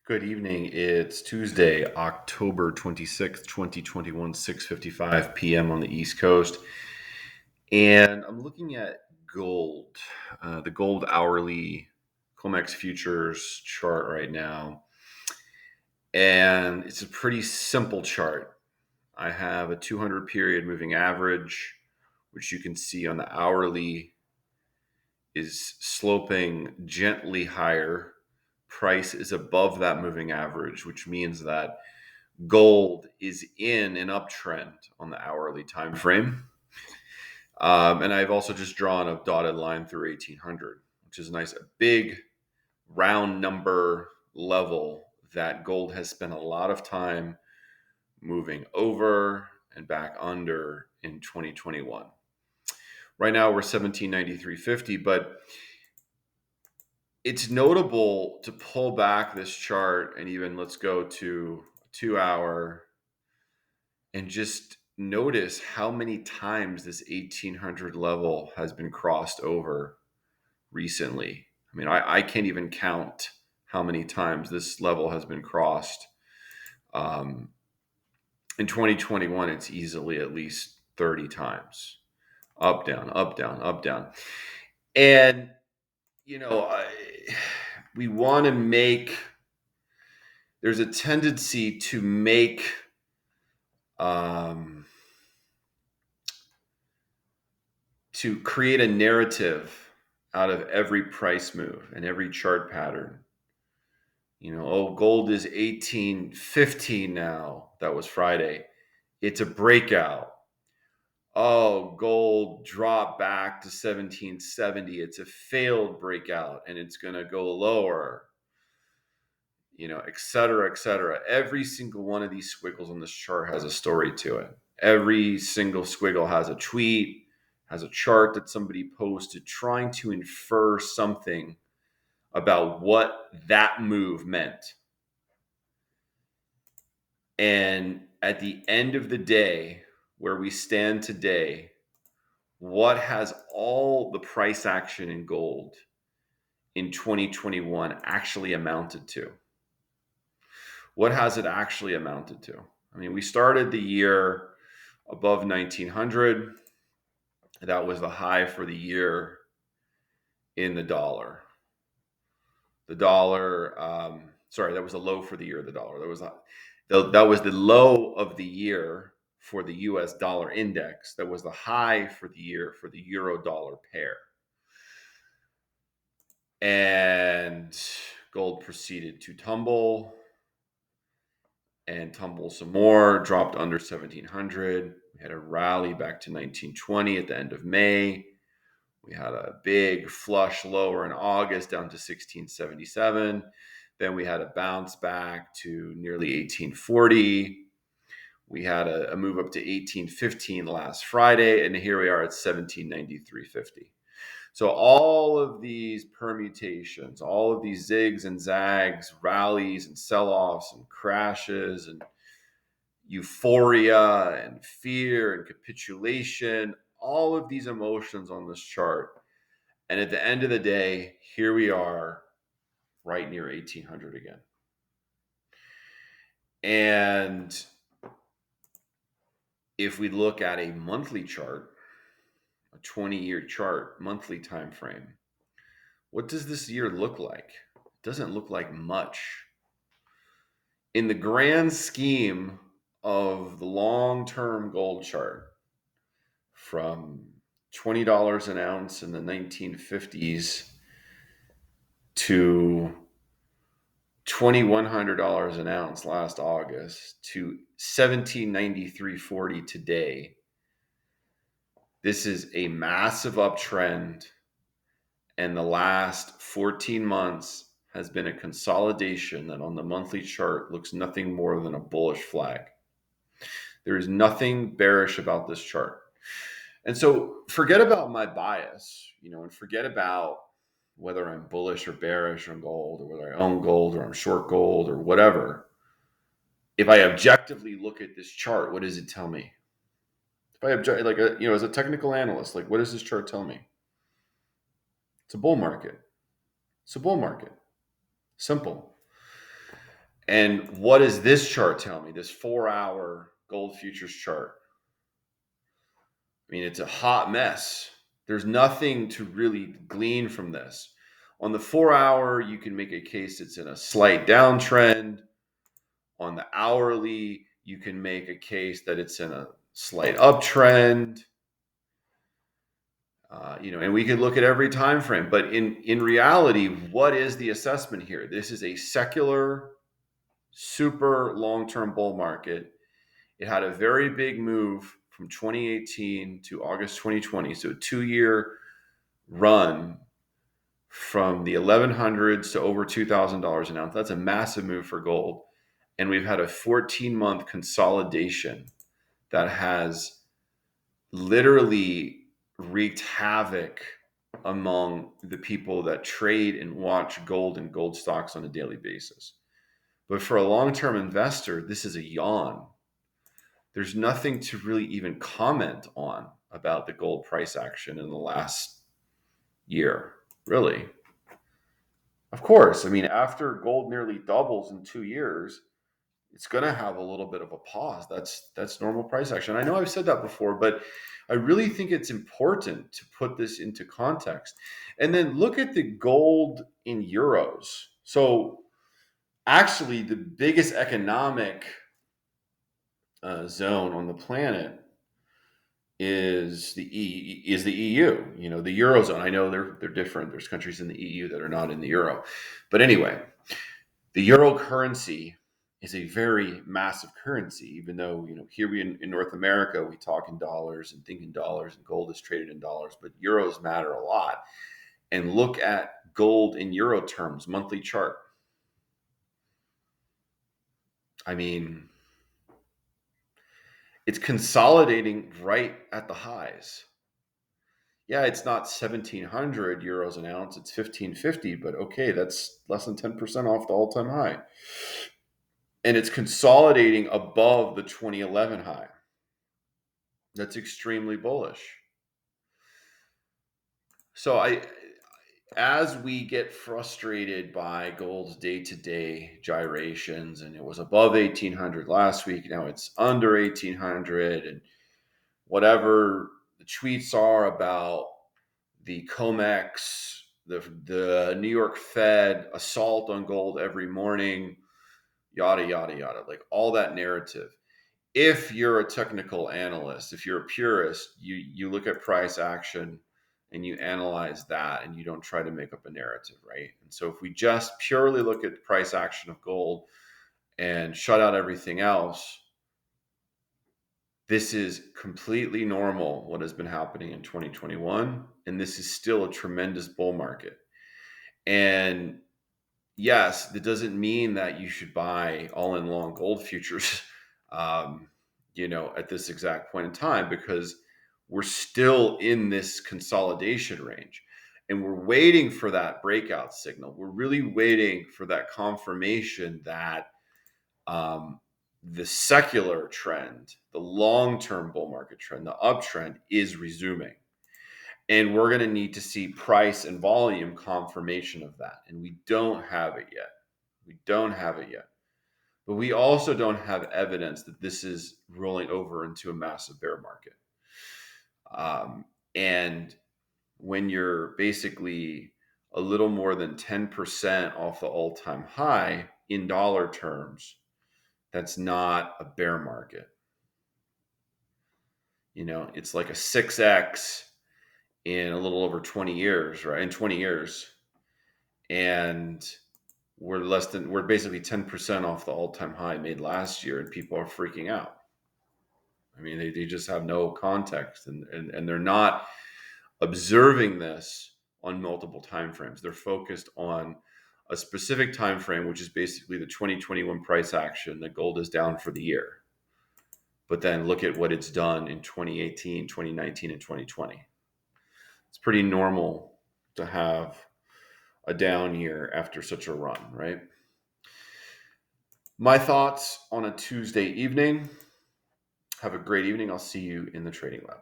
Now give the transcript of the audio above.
Good evening. It's Tuesday, October 26th, 2021, 6:55 p.m. on the East Coast. And I'm looking at gold, the gold hourly COMEX futures chart right now. And it's a pretty simple chart. I have a 200 period moving average, which you can see on the hourly is sloping gently higher. Price is above that moving average, which means that gold is in an uptrend on the hourly time frame. And I've also just drawn a dotted line through 1800, which is nice, a big round number level that gold has spent a lot of time moving over and back under in 2021. Right now we're 1793.50, but it's notable to pull back this chart and even let's go to 2 hour and just notice how many times this 1800 level has been crossed over recently. I mean, I can't even count how many times this level has been crossed. Um, in 2021, it's easily at least 30 times. Up, down, up, down, up, down. And, you know, we want to make, there's a tendency to make, to create a narrative out of every price move and every chart pattern. Oh, gold is 1815 now. That was Friday. It's a breakout. Oh, gold dropped back to 1770. It's a failed breakout and it's going to go lower, et cetera, et cetera. Every single one of these squiggles on this chart has a story to it. Every single squiggle has a tweet, has a chart that somebody posted trying to infer something about what that move meant. And at the end of the day, where we stand today, what has all the price action in gold in 2021 actually amounted to? What has it actually amounted to? I mean, we started the year above 1900. That was the high for the year in the dollar. The dollar, sorry, that was the low for the year of the dollar. That was the low of the year for the US dollar index. That was the high for the year for the euro dollar pair. And gold proceeded to tumble and tumble some more, dropped under 1700. We had a rally back to 1920 at the end of May. We had a big flush lower in August down to 1677. Then we had a bounce back to nearly 1840. We had a move up to 1815 last Friday, and here we are at 1793.50. So all of these permutations, all of these zigs and zags, rallies and sell-offs and crashes and euphoria and fear and capitulation, all of these emotions on this chart. And at the end of the day, here we are right near 1800 again. And if we look at a monthly chart, a 20-year chart, monthly time frame, what does this year look like? It doesn't look like much. In the grand scheme of the long-term gold chart, from $20 an ounce in the 1950s to $2,100 an ounce last August to 1793.40 today. This is a massive uptrend, and the last 14 months has been a consolidation that on the monthly chart looks nothing more than a bullish flag. There is nothing bearish about this chart. And so forget about my bias, and forget about whether I'm bullish or bearish on gold, or whether I own gold or I'm short gold or whatever. If I objectively look at this chart, what does it tell me? If I object, as a technical analyst, what does this chart tell me? It's a bull market. It's a bull market. Simple. And what does this chart tell me? This 4-hour gold futures chart. I mean, it's a hot mess. There's nothing to really glean from this. On the 4-hour, you can make a case it's in a slight downtrend. On the hourly, you can make a case that it's in a slight uptrend. And we could look at every time frame. But in reality, what is the assessment here? This is a secular, super long-term bull market. It had a very big move from 2018 to August 2020. So a 2-year run from the 1100s to over $2,000 an ounce. That's a massive move for gold. And we've had a 14-month consolidation that has literally wreaked havoc among the people that trade and watch gold and gold stocks on a daily basis. But for a long-term investor, this is a yawn. There's nothing to really even comment on about the gold price action in the last year, really. Of course, I mean, after gold nearly doubles in 2 years, it's going to have a little bit of a pause. That's normal price action. I know I've said that before, but I really think it's important to put this into context. And then look at the gold in euros. So actually, the biggest economic zone on the planet is the EU. You know, the eurozone. I know they're different. There's countries in the EU that are not in the euro, but anyway, the euro currency is a very massive currency. Even though here in North America we talk in dollars and think in dollars, and gold is traded in dollars, but euros matter a lot. And look at gold in euro terms, monthly chart. I mean, it's consolidating right at the highs. Yeah, it's not 1,700 euros an ounce, it's 1,550, but okay, that's less than 10% off the all-time high. And it's consolidating above the 2011 high. That's extremely bullish. So as we get frustrated by gold's day-to-day gyrations, and it was above 1,800 last week, now it's under 1,800, and whatever the tweets are about the COMEX, the New York Fed assault on gold every morning, yada, yada, yada, like all that narrative. If you're a technical analyst, if you're a purist, you look at price action and you analyze that, and you don't try to make up a narrative, right? And so if we just purely look at price action of gold and shut out everything else, this is completely normal, what has been happening in 2021, and this is still a tremendous bull market. And yes, that doesn't mean that you should buy all-in long gold futures, at this exact point in time, because we're still in this consolidation range, and we're waiting for that breakout signal. We're really waiting for that confirmation that the secular trend, the long-term bull market trend, the uptrend is resuming. And we're going to need to see price and volume confirmation of that. And we don't have it yet. But we also don't have evidence that this is rolling over into a massive bear market. And when you're basically a little more than 10% off the all-time high in dollar terms, that's not a bear market. It's like a 6x in a little over 20 years, right? In 20 years. And we're basically 10% off the all-time high made last year, and people are freaking out. I mean, they just have no context, and they're not observing this on multiple time frames. They're focused on a specific time frame, which is basically the 2021 price action that gold is down for the year. But then look at what it's done in 2018, 2019, and 2020. It's pretty normal to have a down year after such a run, right? My thoughts on a Tuesday evening. Have a great evening. I'll see you in the trading lab.